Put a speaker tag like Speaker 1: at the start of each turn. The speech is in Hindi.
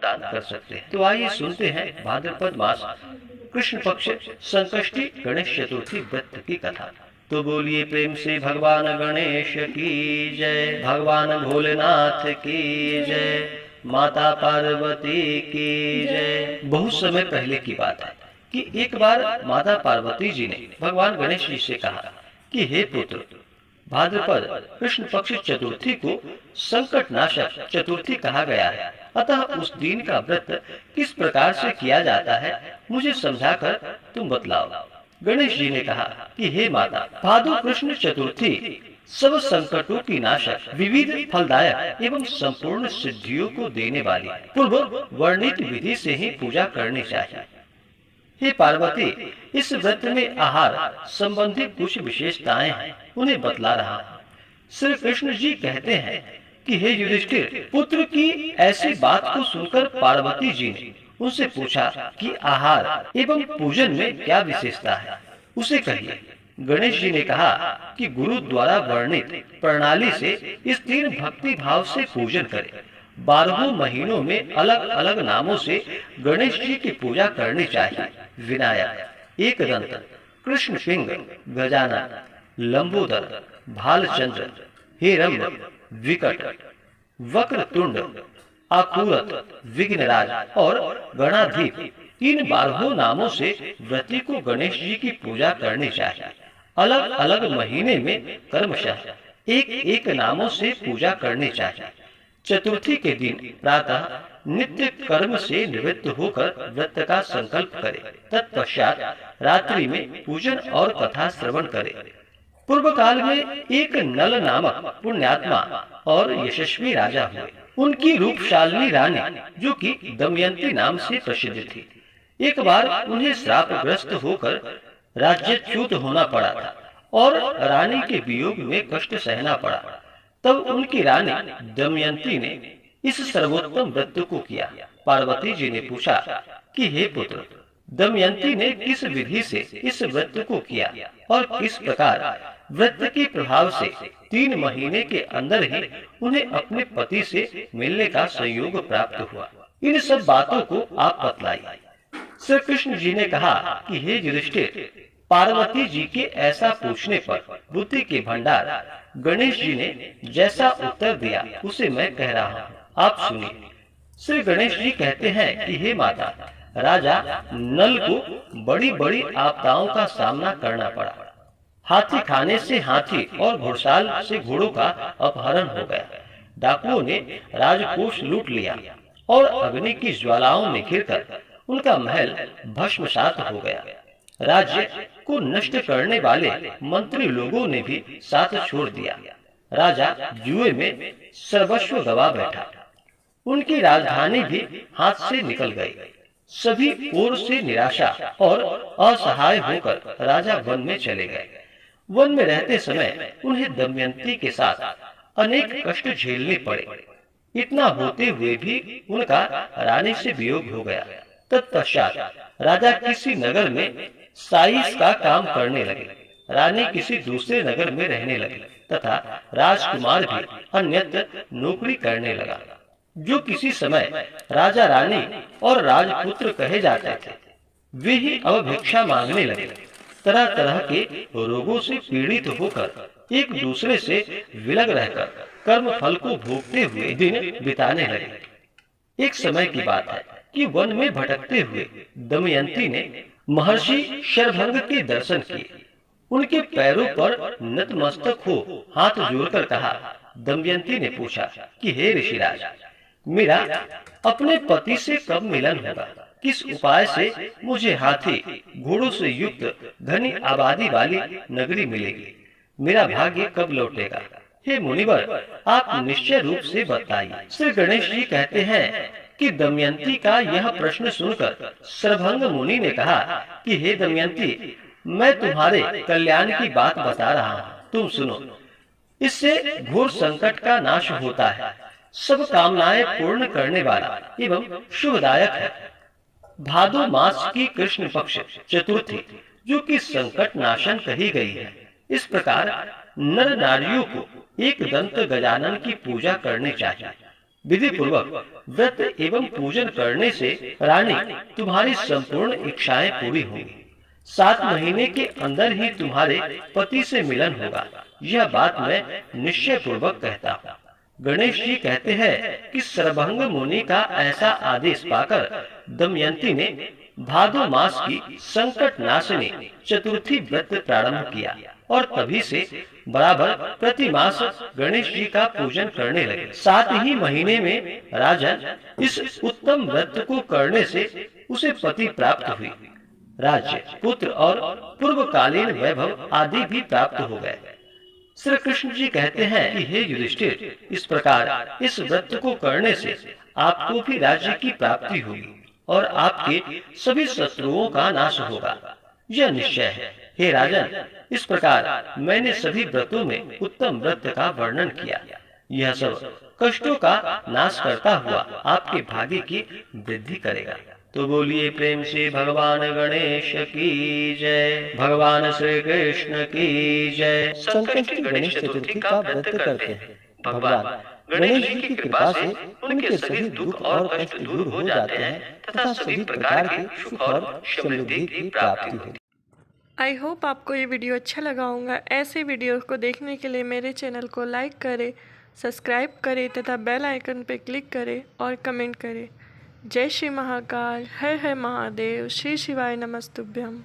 Speaker 1: दान कर सकते हैं। तो आइए सुनते हैं भाद्रपद मास कृष्ण पक्ष संकष्टी गणेश चतुर्थी व्रत की कथा। तो बोलिए प्रेम से भगवान गणेश की जय, भगवान भोलेनाथ की जय, माता पार्वती की जय। बहुत समय पहले की बात है कि एक बार माता पार्वती जी ने भगवान गणेश जी से कहा कि हे पुत्र, भाद्रपद कृष्ण पक्ष चतुर्थी को संकट नाशक चतुर्थी कहा गया है, अतः उस दिन का व्रत किस प्रकार से किया जाता है मुझे समझाकर तुम बतलाओ। गणेश जी ने कहा कि हे माता, भादो कृष्ण चतुर्थी सब संकटों की नाशक, विविध फलदायक एवं संपूर्ण सिद्धियों को देने वाली पूर्व वर्णित विधि से ही पूजा करनी चाहिए। हे पार्वती, इस व्रत में आहार संबंधी कुछ विशेषताएं हैं, उन्हें बतला रहा हूँ। श्री कृष्ण जी कहते हैं कि हे युधिष्ठिर, पुत्र की ऐसी बात को सुनकर पार्वती जी ने उनसे पूछा कि आहार एवं पूजन में क्या विशेषता है, उसे कहिए। गणेश जी ने कहा कि गुरु द्वारा वर्णित प्रणाली से स्थिर भक्ति भाव से पूजन करें। 12 महीनों में अलग अलग नामों से गणेश जी की पूजा करनी चाहिए। विनायक, एकदंत, कृष्ण पिंग, गजानन, लंबोदर, भालचंद्र, हेरम्ब, विकट, वक्रतुंड, आकुरत, विघ्नराज और गणाधीप, इन 12 नामों से व्रती को गणेश जी की पूजा करनी चाहिए। अलग अलग महीने में क्रमशः एक एक नामों से पूजा करनी चाहिए। चतुर्थी के दिन प्रातः नित्य कर्म से निवृत्त होकर व्रत का संकल्प करे। तत्पश्चात रात्रि में पूजन और कथा श्रवण करे। पूर्व काल में एक नल नामक पुण्यात्मा और यशस्वी राजा हुए। उनकी रूपशालिनी रानी, जो कि दमयंती नाम से प्रसिद्ध थी, एक बार उन्हें श्रापग्रस्त होकर राज्यच्युत होना पड़ा था और रानी के वियोग में कष्ट सहना पड़ा। तब उनकी रानी दमयंती ने इस सर्वोत्तम व्रत को किया। पार्वती जी ने पूछा कि हे पुत्र, दमयंती ने किस विधि से इस व्रत को किया और किस प्रकार व्रत के प्रभाव से 3 महीने के अंदर ही उन्हें अपने पति से मिलने का संयोग प्राप्त हुआ। इन सब बातों को आप बतलाइए। श्री कृष्ण जी ने कहा कि हे युधिष्ठिर, पार्वती जी के ऐसा पूछने पर बुद्धि के भंडार गणेश जी ने जैसा उत्तर दिया उसे मैं कह रहा हूँ, आप सुनिए। श्री गणेश जी कहते हैं कि हे माता, राजा नल को बड़ी बड़ी आपदाओं का सामना करना पड़ा। हाथी खाने से हाथी और घुड़साल से घोड़ों का अपहरण हो गया। डाकुओं ने राजकोष लूट लिया और अग्नि की ज्वालाओं में घिरकर उनका महल भस्मसात हो गया। राज्य को नष्ट करने वाले मंत्री लोगों ने भी साथ छोड़ दिया। राजा जुए में सर्वस्व गवा बैठा। उनकी राजधानी भी हाथ से निकल गई। सभी ओर से निराशा और असहाय होकर राजा वन में चले गए। वन में रहते समय उन्हें दमयंती के साथ अनेक कष्ट झेलने पड़े। इतना होते हुए भी उनका रानी से वियोग हो गया। तत्पश्चात राजा किसी नगर में साइस का काम करने लगे। रानी किसी दूसरे नगर में रहने लगे तथा राजकुमार भी अन्यत्र नौकरी करने लगा। जो किसी समय राजा रानी और राजपुत्र कहे जाते थे, वे ही अब भिक्षा मांगने लगे। तरह तरह के रोगों से पीड़ित होकर एक दूसरे से विलग रहकर कर्म फल को भोगते हुए दिन बिताने लगे। एक समय की बात है कि वन में भटकते हुए दमयंती ने महर्षि शरभंग के दर्शन किए। उनके पैरों पर नतमस्तक हो हाथ जोड़कर कहा। दमयंती ने पूछा कि हे ऋषिराज, मेरा अपने पति से कब मिलन होगा? किस उपाय से मुझे हाथी घोड़ों से युक्त घनी आबादी वाली नगरी मिलेगी? मेरा भाग्य कब लौटेगा? हे मुनिवर, आप निश्चय रूप से बताइए। श्री गणेश जी कहते हैं कि दमयंती का यह प्रश्न सुनकर शरभंग मुनि ने कहा कि हे दमयंती, मैं तुम्हारे कल्याण की बात बता रहा हूँ, तुम सुनो। इससे घोर संकट का नाश होता है, सब कामनाएं पूर्ण करने वाला एवं शुभदायक है। भादो मास की कृष्ण पक्ष चतुर्थी, जो कि संकट नाशन कही गई है, इस प्रकार नर नारियों को एक दंत गजानन की पूजा करनी चाहिए। विधि पूर्वक व्रत एवं पूजन करने से रानी तुम्हारी संपूर्ण इच्छाएं पूरी होंगी। 7 महीने के अंदर ही तुम्हारे पति से मिलन होगा, यह बात मैं निश्चय पूर्वक कहता हूँ। गणेश जी कहते हैं कि सर्वभंग मुनि का ऐसा आदेश पाकर दमयंती ने भादो मास की संकट नाशिनी चतुर्थी व्रत प्रारंभ किया और तभी से बराबर प्रति मास गणेश जी का पूजन करने लगे। 7 ही महीने में राजन इस उत्तम व्रत को करने से उसे पति प्राप्त हुई, राज्य, पुत्र और पूर्वकालीन वैभव आदि भी प्राप्त हो गए। श्री कृष्ण जी कहते हैं कि हे युधिष्ठिर, इस प्रकार इस व्रत को करने से आपको भी राज्य की प्राप्ति होगी और आपके सभी शत्रुओं का नाश होगा, यह निश्चय है। हे राजन, इस प्रकार मैंने सभी व्रतों में उत्तम व्रत का वर्णन किया। यह सब कष्टों का नाश करता हुआ आपके भाग्य की वृद्धि करेगा। तो बोलिए प्रेम से भगवान गणेश की जय, भगवान श्री कृष्ण की जय।
Speaker 2: संकष्टी गणेश चतुर्थी का व्रत करते हैं। भगवान गणेश जी की कृपा से उनके सभी दुख और कष्ट दूर हो जाते हैं तथा सभी प्रकार के सुख और समृद्धि की प्राप्ति होती है।
Speaker 3: आई होप आपको ये वीडियो अच्छा लगा होगा। ऐसे वीडियो को देखने के लिए मेरे चैनल को लाइक करें, सब्सक्राइब करें तथा बेल आइकन पर क्लिक करें और कमेंट करें। जय श्री महाकाल, हर हर महादेव, श्री शिवाय नमस्तुभ्यम।